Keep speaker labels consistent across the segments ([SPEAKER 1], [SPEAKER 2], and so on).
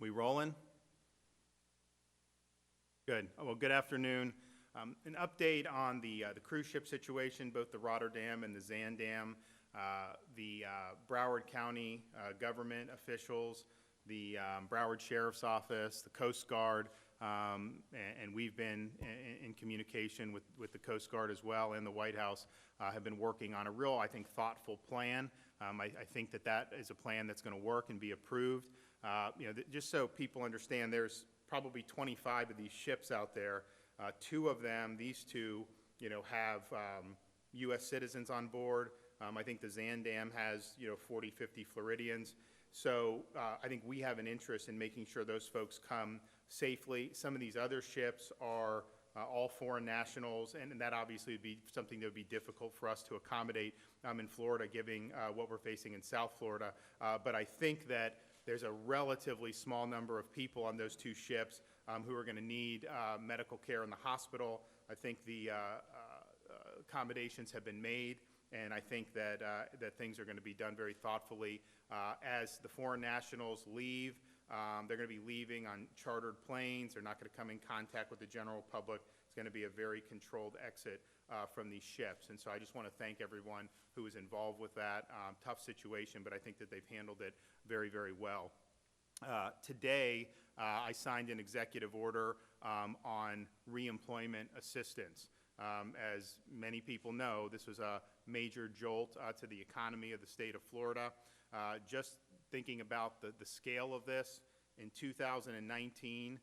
[SPEAKER 1] We rolling? Good. Well, good afternoon. An update on the cruise ship situation, both the Rotterdam and the Zaandam. The Broward County government officials, the Broward Sheriff's Office, the Coast Guard, and we've been in communication with the Coast Guard as well, and the White House have been working on a real, I think, thoughtful plan. I think that is a plan that's going to work and be approved. Just so people understand, there's probably 25 of these ships out there. Two of them, these two, have U.S. citizens on board. I think the Zaandam has, 40, 50 Floridians. So I think we have an interest in making sure those folks come safely. Some of these other ships are all foreign nationals, and that obviously would be something that would be difficult for us to accommodate in Florida, given what we're facing in South Florida. But I think that there's a relatively small number of people on those two ships who are going to need medical care in the hospital. I think the accommodations have been made, and I think that things are going to be done very thoughtfully. As the foreign nationals leave, they're going to be leaving on chartered planes. They're not going to come in contact with the general public. It's going to be a very controlled exit from these ships. And so I just want to thank everyone who was involved with that. Tough situation, but I think that they've handled it very, very well. Today, I signed an executive order on reemployment assistance. As many people know, this was a major jolt to the economy of the state of Florida. Just thinking about the scale of this, in 2019,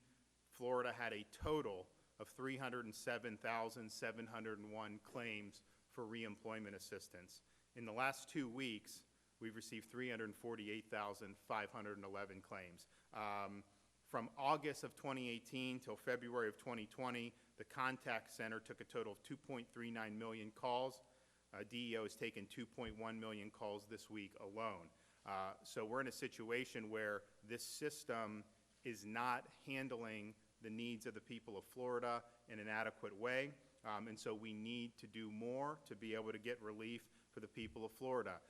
[SPEAKER 1] Florida had a total of 307,701 claims for reemployment assistance. In the last 2 weeks, we've received 348,511 claims. From August of 2018 till February of 2020, the contact center took a total of 2.39 million calls. DEO has taken 2.1 million calls this week alone. So we're in a situation where this system is not handling the needs of the people of Florida in an adequate way. And so we need to do more to be able to get relief for the people of Florida.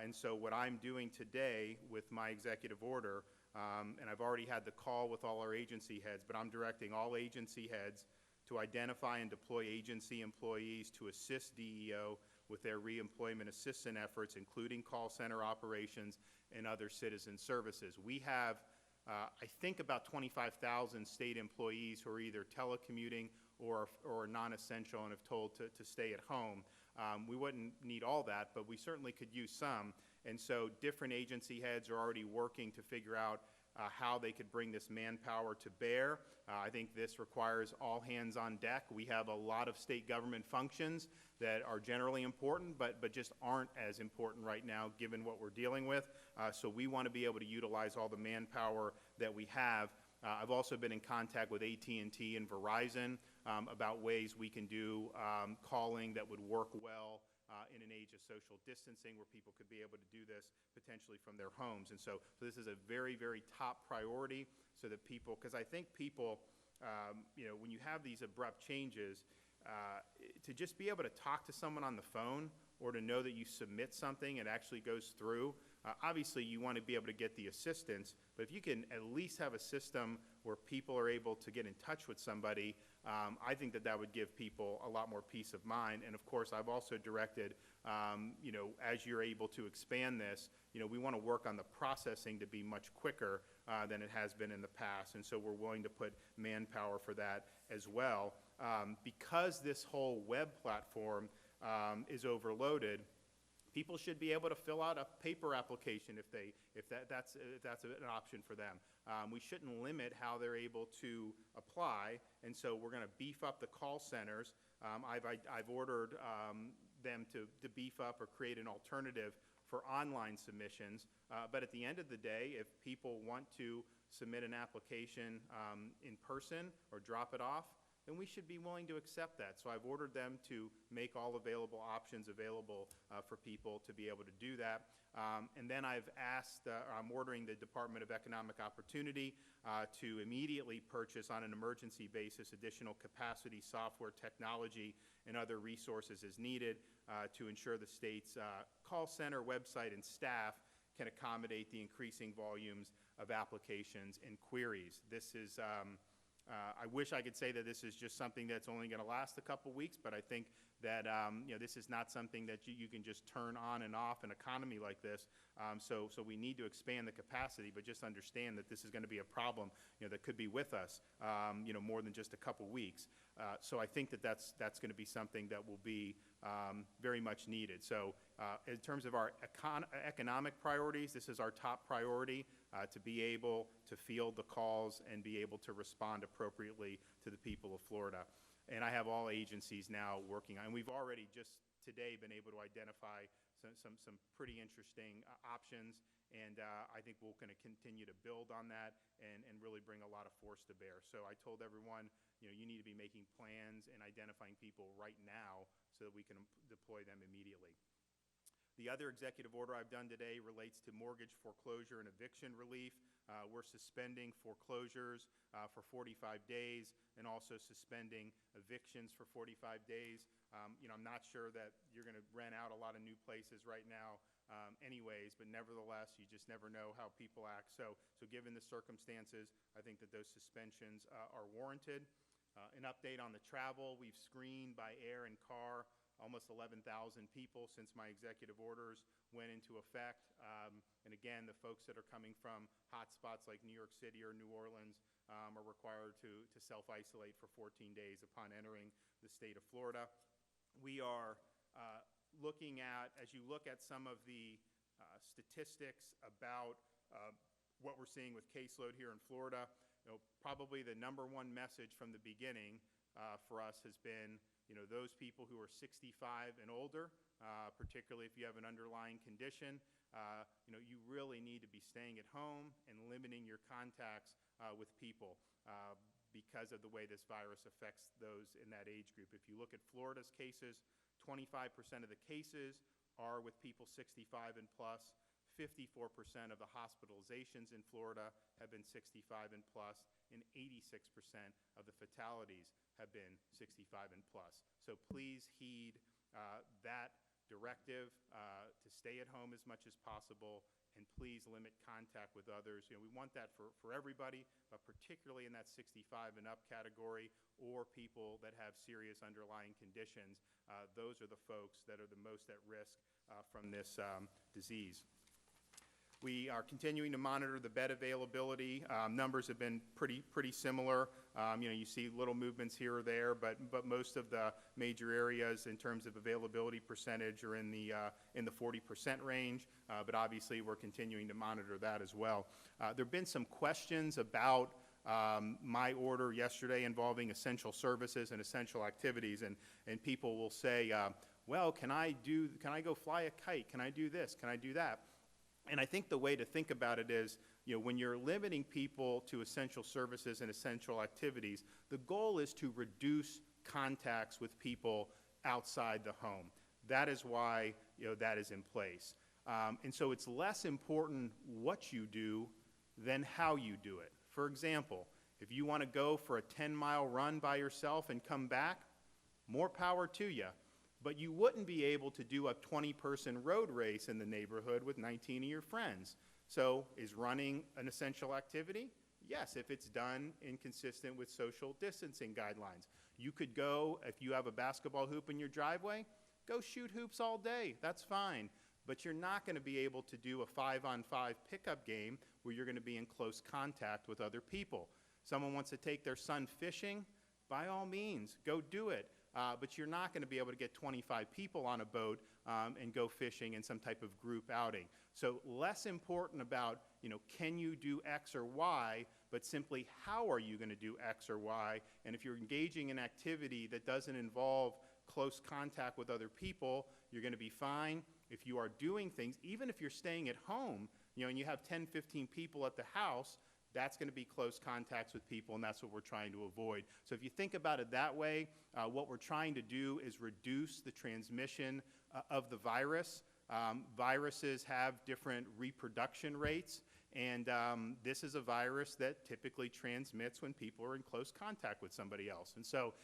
[SPEAKER 1] And so what I'm doing today with my executive order, and I've already had the call with all our agency heads, but I'm directing all agency heads to identify and deploy agency employees to assist DEO with their reemployment assistance efforts, including call center operations and other citizen services. We have, I think, about 25,000 state employees who are either telecommuting or non-essential and have told to stay at home. We wouldn't need all that, but we certainly could use some. And so different agency heads are already working to figure out how they could bring this manpower to bear. I think this requires all hands on deck. We have a lot of state government functions that are generally important, but just aren't as important right now given what we're dealing with. So we want to be able to utilize all the manpower that we have. I've also been in contact with AT&T and Verizon about ways we can do calling that would work well in an age of social distancing, where people could be able to do this potentially from their homes. And so this is a very, very top priority, so that people, because I think people, when you have these abrupt changes, to just be able to talk to someone on the phone or to know that you submit something and actually goes through, obviously you want to be able to get the assistance, but if you can at least have a system where people are able to get in touch with somebody, I think that would give people a lot more peace of mind. And of course, I've also directed, as you're able to expand this, we want to work on the processing to be much quicker than it has been in the past. And so we're willing to put manpower for that as well. Because this whole web platform is overloaded, people should be able to fill out a paper application if that's an option for them. We shouldn't limit how they're able to apply, and so we're going to beef up the call centers. I've ordered them to beef up or create an alternative for online submissions. But at the end of the day, if people want to submit an application in person or drop it off, then we should be willing to accept that. So I've ordered them to make all available options available for people to be able to do that. And then I'm ordering the Department of Economic Opportunity to immediately purchase on an emergency basis additional capacity, software, technology, and other resources as needed to ensure the state's call center, website, and staff can accommodate the increasing volumes of applications and queries. This is, I wish I could say that this is just something that's only going to last a couple weeks, but I think that this is not something that you can just turn on and off an economy like this. So we need to expand the capacity, but just understand that this is going to be a problem that could be with us more than just a couple weeks. So I think that that's going to be something that will be very much needed. So in terms of our economic priorities, this is our top priority, to be able to field the calls and be able to respond appropriately to the people of Florida. And I have all agencies now working on, and we've already just today been able to identify some pretty interesting options, and I think we're going to continue to build on that and really bring a lot of force to bear. So I told everyone, you need to be making plans and identifying people right now so that we can deploy them immediately. The other executive order I've done today relates to mortgage foreclosure and eviction relief. We're suspending foreclosures for 45 days and also suspending evictions for 45 days. I'm not sure that you're going to rent out a lot of new places right now anyways, but nevertheless, you just never know how people act. So given the circumstances, I think that those suspensions are warranted. An update on the travel, we've screened by air and car almost 11,000 people since my executive orders went into effect. And again, the folks that are coming from hot spots like New York City or New Orleans are required to self-isolate for 14 days upon entering the state of Florida. We are looking at, as you look at some of the statistics about what we're seeing with caseload here in Florida, probably the number one message from the beginning for us has been those people who are 65 and older, particularly if you have an underlying condition, you really need to be staying at home and limiting your contacts with people because of the way this virus affects those in that age group. If you look at Florida's cases, 25% of the cases are with people 65 and plus. 54% of the hospitalizations in Florida have been 65 and plus, and 86% of the fatalities have been 65 and plus. So please heed that directive to stay at home as much as possible, and please limit contact with others. We want that for everybody, but particularly in that 65 and up category or people that have serious underlying conditions. Those are the folks that are the most at risk from this disease. We are continuing to monitor the bed availability. Numbers have been pretty similar. You see little movements here or there, but most of the major areas in terms of availability percentage are in the 40% range. But obviously, we're continuing to monitor that as well. There have been some questions about my order yesterday involving essential services and essential activities, and people will say, well, can I go fly a kite? Can I do this? Can I do that? And I think the way to think about it is, when you're limiting people to essential services and essential activities, the goal is to reduce contacts with people outside the home. That is why that is in place. And so it's less important what you do than how you do it. For example, if you want to go for a 10-mile run by yourself and come back, more power to you. But you wouldn't be able to do a 20-person road race in the neighborhood with 19 of your friends. So is running an essential activity? Yes, if it's done consistent with social distancing guidelines. You could go, if you have a basketball hoop in your driveway, go shoot hoops all day. That's fine. But you're not going to be able to do a 5-on-5 pickup game where you're going to be in close contact with other people. Someone wants to take their son fishing? By all means, go do it. But you're not going to be able to get 25 people on a boat and go fishing in some type of group outing. So less important about, can you do X or Y, but simply how are you going to do X or Y? And if you're engaging in activity that doesn't involve close contact with other people, you're going to be fine. If you are doing things, even if you're staying at home, and you have 10, 15 people at the house, that's going to be close contacts with people, and that's what we're trying to avoid. So if you think about it that way, what we're trying to do is reduce the transmission of the virus. Viruses have different reproduction rates, and this is a virus that typically transmits when people are in close contact with somebody else. And so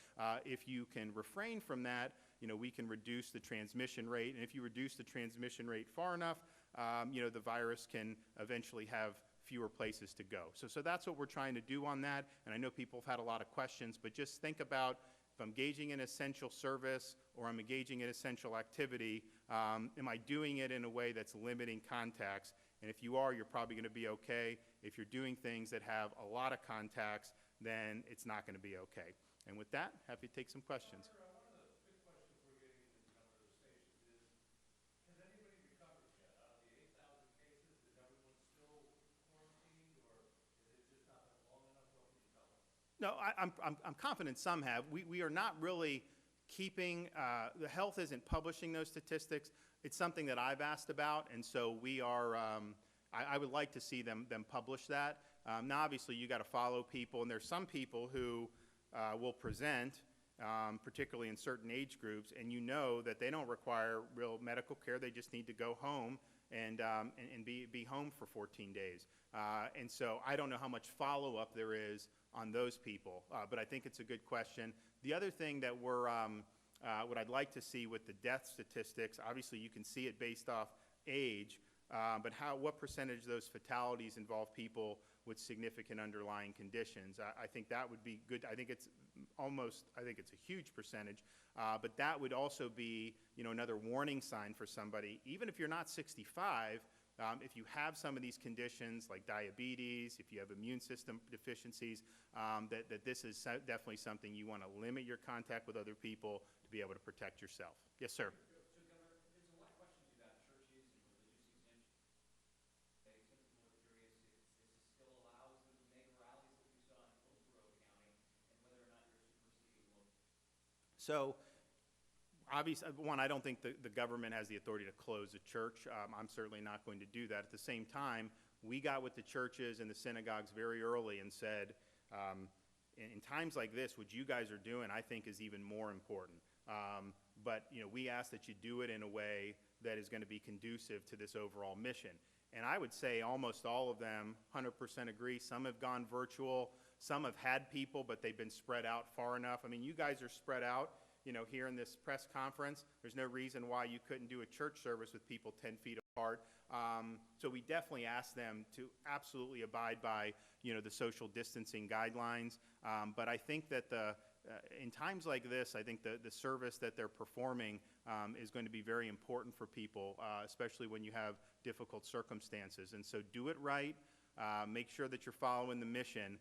[SPEAKER 1] if you can refrain from that, we can reduce the transmission rate. And if you reduce the transmission rate far enough, the virus can eventually have fewer places to go. So that's what we're trying to do on that, and I know people have had a lot of questions, but just think about if I'm engaging in essential service or I'm engaging in essential activity, am I doing it in a way that's limiting contacts? And if you are, you're probably going to be okay. If you're doing things that have a lot of contacts, then it's not going to be okay. And with that, happy to take some questions.
[SPEAKER 2] One of the big questions we're getting in a number of the stations is, has anybody recovered yet? Out of the 8,000 cases, is everyone still quarantined, or is it just not been long enough? What can you tell us?
[SPEAKER 1] No, I'm confident some have. We are not really keeping, the health isn't publishing those statistics. It's something that I've asked about, and so we are, I would like to see them publish that. Now, obviously, you got to follow people, and there's some people who will present, particularly in certain age groups, and you know that they don't require real medical care. They just need to go home and be home for 14 days. And so I don't know how much follow-up there is on those people, but I think it's a good question. The other thing that we're, what I'd like to see with the death statistics, obviously you can see it based off age, but what percentage of those fatalities involve people with significant underlying conditions? I think that would be good. I think it's a huge percentage, but that would also be, another warning sign for somebody. Even if you're not 65, if you have some of these conditions like diabetes, if you have immune system deficiencies, that this is definitely something you want to limit your contact with other people to be able to protect yourself. Yes, sir.
[SPEAKER 3] So, Governor, there's a lot of questions about churches and religious exemptions. Some people are curious if this still allows the mega rallies that we saw in Hillsborough County, and whether or not you're superseding law.
[SPEAKER 1] So, obviously, one, I don't think the government has the authority to close a church. I'm certainly not going to do that. At the same time, we got with the churches and the synagogues very early and said, in times like this, what you guys are doing, I think, is even more important. But we ask that you do it in a way that is going to be conducive to this overall mission. And I would say almost all of them 100% agree. Some have gone virtual. Some have had people, but they've been spread out far enough. I mean, you guys are spread out. Here in this press conference, there's no reason why you couldn't do a church service with people 10 feet apart. So we definitely ask them to absolutely abide by, the social distancing guidelines. But I think that in times like this, I think the service that they're performing is going to be very important for people, especially when you have difficult circumstances. And so do it right. Make sure that you're following the mission.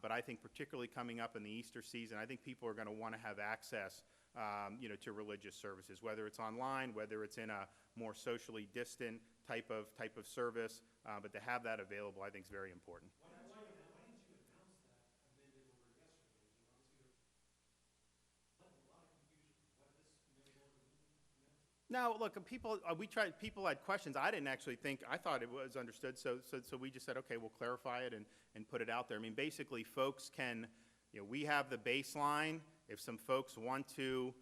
[SPEAKER 1] But I think particularly coming up in the Easter season, I think people are going to want to have access, to religious services, whether it's online, whether it's in a more socially distant type of service. But to have that available, I think is very important.
[SPEAKER 2] Why didn't you announce that amended order yesterday? Obviously, there's a lot of confusion. What this amended order meant?
[SPEAKER 1] No, look, people had questions. I didn't actually think, I thought it was understood, so we just said, okay, we'll clarify it and put it out there. I mean, basically, folks can, we have the baseline. If some folks want to,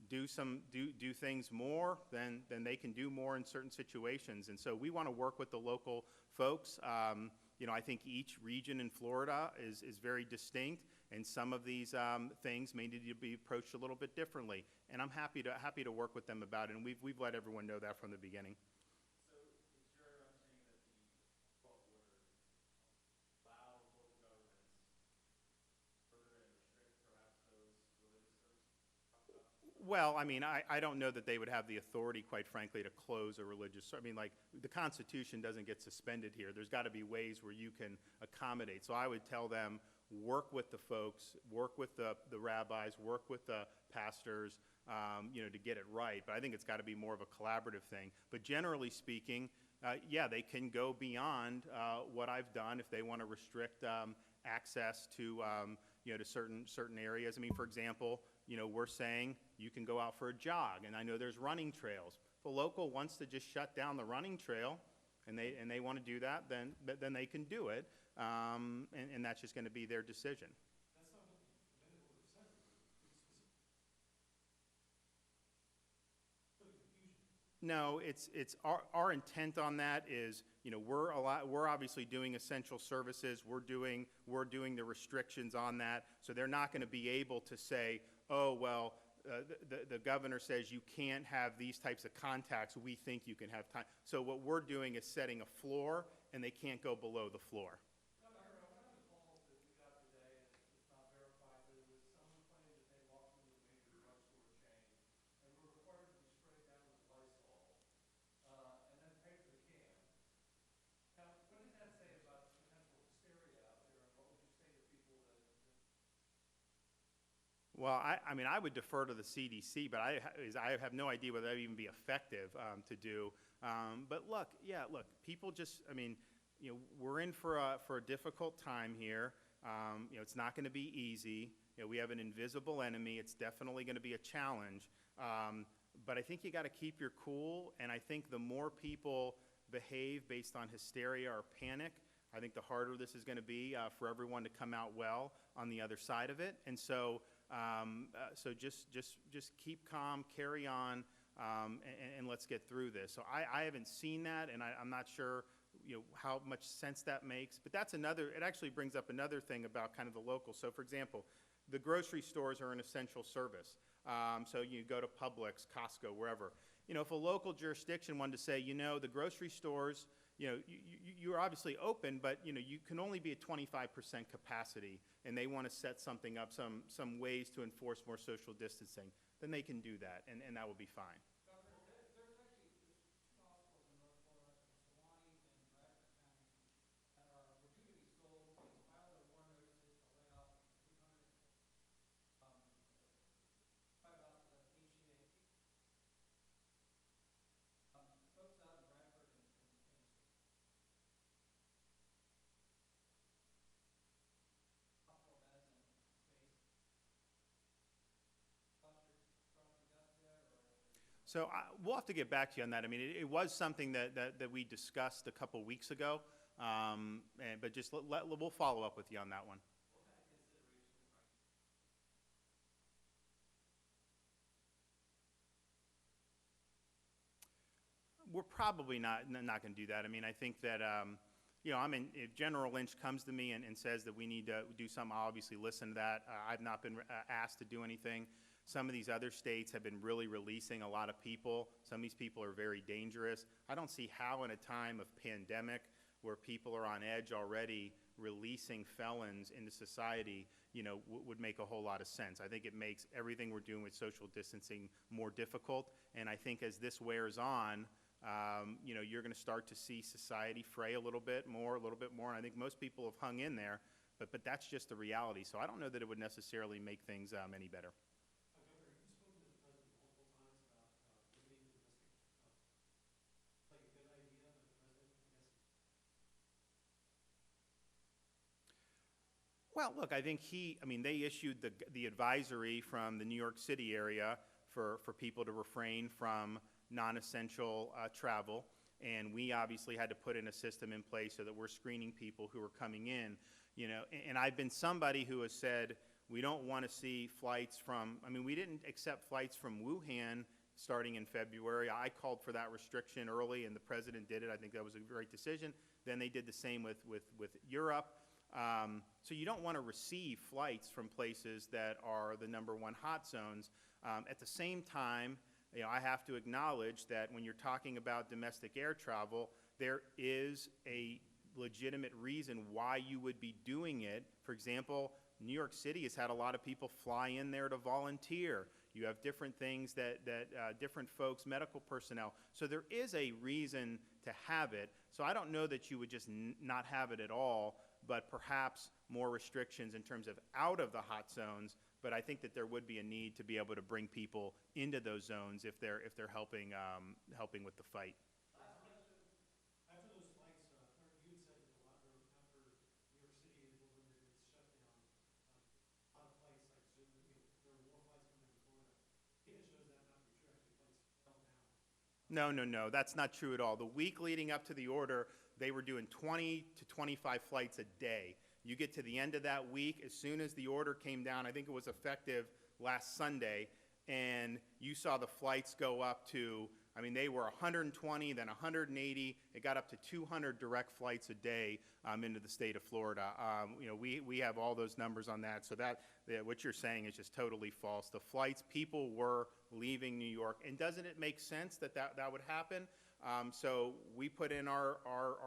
[SPEAKER 1] do things more, then they can do more in certain situations. And so we want to work with the local folks. I think each region in Florida is very distinct, and some of these things may need to be approached a little bit differently. And I'm happy to work with them about it, and we've let everyone know that from the beginning.
[SPEAKER 3] So it's your understanding that the court order allow local governments further and restrict perhaps those religious services?
[SPEAKER 1] Well, I mean, I don't know that they would have the authority, quite frankly, to close a religious, I mean, like, the Constitution doesn't get suspended here. There's got to be ways where you can accommodate. So I would tell them, work with the folks, work with the rabbis, work with the pastors, to get it right. But I think it's got to be more of a collaborative thing. But generally speaking, yeah, they can go beyond what I've done if they want to restrict access to, to certain areas. I mean, for example, we're saying you can go out for a jog, and I know there's running trails. If a local wants to just shut down the running trail, and they want to do that, then they can do it, and that's just going to be their decision.
[SPEAKER 2] That's not what the amended order says. It's confusion.
[SPEAKER 1] No, it's our intent on that is, we're obviously doing essential services. We're doing the restrictions on that. So they're not going to be able to say, oh, well, the governor says you can't have these types of contacts. We think you can have time. So what we're doing is setting a floor, and they can't go below the floor.
[SPEAKER 2] Governor, one of the calls that we got today, and it's not verified, but it was someone claimed that they walked into a major drugstore chain and were required to be sprayed down with Lysol, and then pay for the can. Now, what does that say about potential hysteria out there, and what would you say to people that
[SPEAKER 1] Well, I mean, I would defer to the CDC, but I have no idea whether that would even be effective to do. But look, people just, I mean, we're in for a difficult time here. It's not going to be easy. We have an invisible enemy. It's definitely going to be a challenge. But I think you got to keep your cool, and I think the more people behave based on hysteria or panic, I think the harder this is going to be for everyone to come out well on the other side of it. And so, just keep calm, carry on, and let's get through this. So I haven't seen that, and I'm not sure how much sense that makes. But that's another. It actually brings up another thing about kind of the local. So, for example, the grocery stores are an essential service. So you go to Publix, Costco, wherever. If a local jurisdiction wanted to say, the grocery stores, you're obviously open, but you can only be at 25% capacity, and they want to set something up, some ways to enforce more social distancing, then they can do that, and that will be fine.
[SPEAKER 3] Governor, there's actually two hospitals in North Florida, Suwannee and Bradford County, that were due to be sold. They filed their WARN notices to lay off 300 private hospital HCA. Folks out in Bradford and hospital beds and space. Cross your desk yet, or?
[SPEAKER 1] So we'll have to get back to you on that. I mean, it was something that we discussed a couple weeks ago, but just we'll follow up with you on that one.
[SPEAKER 3] What kind of considerations are
[SPEAKER 1] We're probably not going to do that. I mean, I think that, if General Lynch comes to me and says that we need to do something, I'll obviously listen to that. I've not been asked to do anything. Some of these other states have been really releasing a lot of people. Some of these people are very dangerous. I don't see how in a time of pandemic where people are on edge already, releasing felons into society, would make a whole lot of sense. I think it makes everything we're doing with social distancing more difficult. And I think as this wears on, you're going to start to see society fray a little bit more. And I think most people have hung in there, but that's just the reality. So I don't know that it would necessarily make things any better.
[SPEAKER 2] Governor, you've spoken to the president multiple times about limiting the domestic, like a good idea, but the president, I guess.
[SPEAKER 1] Well, look, I think they issued the advisory from the New York City area for people to refrain from non-essential travel, and we obviously had to put in a system in place so that we're screening people who are coming in, and I've been somebody who has said we don't want to see flights from, we didn't accept flights from Wuhan starting in February. I called for that restriction early, and the president did it. I think that was a great decision. Then they did the same with Europe. So you don't want to receive flights from places that are the #1 hot zones. At the same time, I have to acknowledge that when you're talking about domestic air travel, there is a legitimate reason why you would be doing it. For example, New York City has had a lot of people fly in there to volunteer. You have different things that different folks, medical personnel. So there is a reason to have it. So I don't know that you would just not have it at all, but perhaps more restrictions in terms of out of the hot zones. But I think that there would be a need to be able to bring people into those zones if they're helping with the fight.
[SPEAKER 2] After those flights, you had said that after New York City implemented its shutdown, a lot of flights, like there were more flights coming into Florida. Data shows that not to be true. Actually, flights fell down.
[SPEAKER 1] No, that's not true at all. The week leading up to the order, they were doing 20 to 25 flights a day. You get to the end of that week, as soon as the order came down, I think it was effective last Sunday, and you saw the flights go up to, they were 120, then 180. It got up to 200 direct flights a day into the state of Florida. We have all those numbers on that, so what you're saying is just totally false. The flights, people were leaving New York, and doesn't it make sense that would happen? So we put in our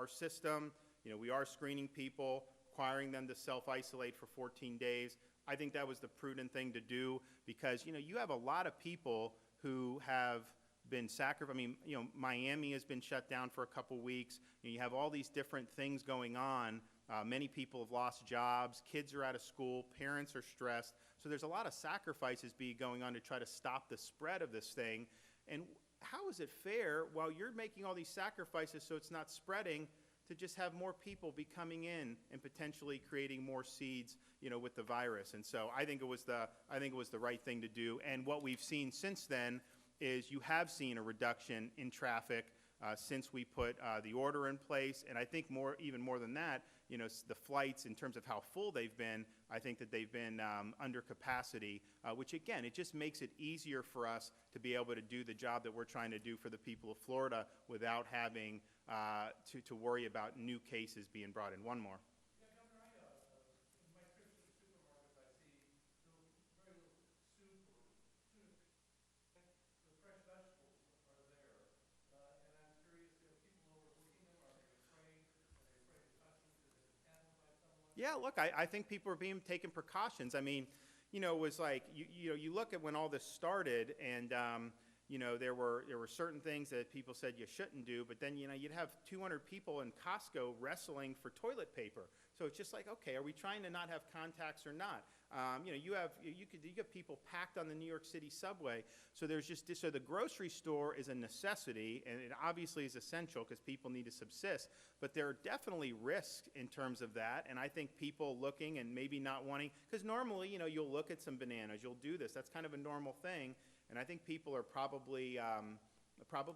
[SPEAKER 1] system, we are screening people, requiring them to self-isolate for 14 days. I think that was the prudent thing to do because, you have a lot of people who have been sacrificed. I mean, Miami has been shut down for a couple weeks. You have all these different things going on. Many people have lost jobs. Kids are out of school. Parents are stressed. So there's a lot of sacrifices going on to try to stop the spread of this thing. And how is it fair, while you're making all these sacrifices so it's not spreading, to just have more people be coming in and potentially creating more seeds, with the virus? And so I think it was the right thing to do. And what we've seen since then is you have seen a reduction in traffic since we put the order in place. And I think even more than that, the flights, in terms of how full they've been, I think that they've been under capacity, which again, it just makes it easier for us to be able to do the job that we're trying to do for the people of Florida without having to worry about new cases being brought in. One more.
[SPEAKER 2] Yeah, Governor, in my trips to the supermarkets, I see very little soup or tuna. The fresh vegetables are there. And I'm curious, people overlooking them, are they afraid? Are they afraid to touch them because they've been handled by someone?
[SPEAKER 1] Yeah, look, I think people are taking precautions. I mean, it was like, you look at when all this started and, there were certain things that people said you shouldn't do, but then, you'd have 200 people in Costco wrestling for toilet paper. So it's just like, okay, are we trying to not have contacts or not? You get people packed on the New York City subway. So so the grocery store is a necessity, and it obviously is essential because people need to subsist. But there are definitely risks in terms of that, and I think people looking and maybe not wanting, because normally, you'll look at some bananas, you'll do this. That's kind of a normal thing, and I think people are probably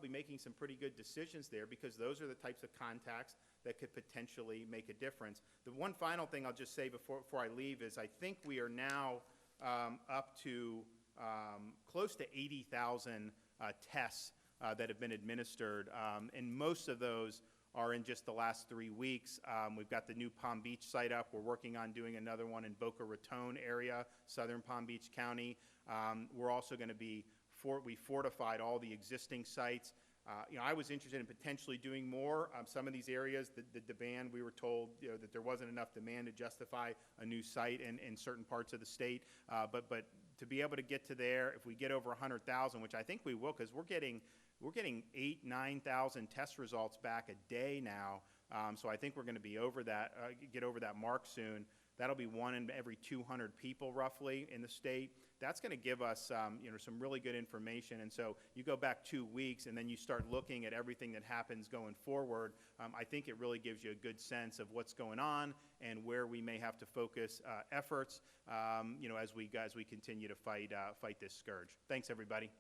[SPEAKER 1] making some pretty good decisions there because those are the types of contacts that could potentially make a difference. The one final thing I'll just say before I leave is I think we are now up to close to 80,000 tests that have been administered, and most of those are in just the last 3 weeks. We've got the new Palm Beach site up. We're working on doing another one in Boca Raton area, southern Palm Beach County. We're also going to we fortified all the existing sites. I was interested in potentially doing more. Some of these areas, the demand, we were told that there wasn't enough demand to justify a new site in certain parts of the state. But to be able to get to there, if we get over 100,000, which I think we will, because we're getting 8,000, 9,000 test results back a day now. So I think we're going to be over that, get over that mark soon. That'll be 1 in every 200 people roughly in the state. That's going to give us some really good information. And so you go back 2 weeks and then you start looking at everything that happens going forward. I think it really gives you a good sense of what's going on and where we may have to focus efforts as we continue to fight this scourge. Thanks, everybody.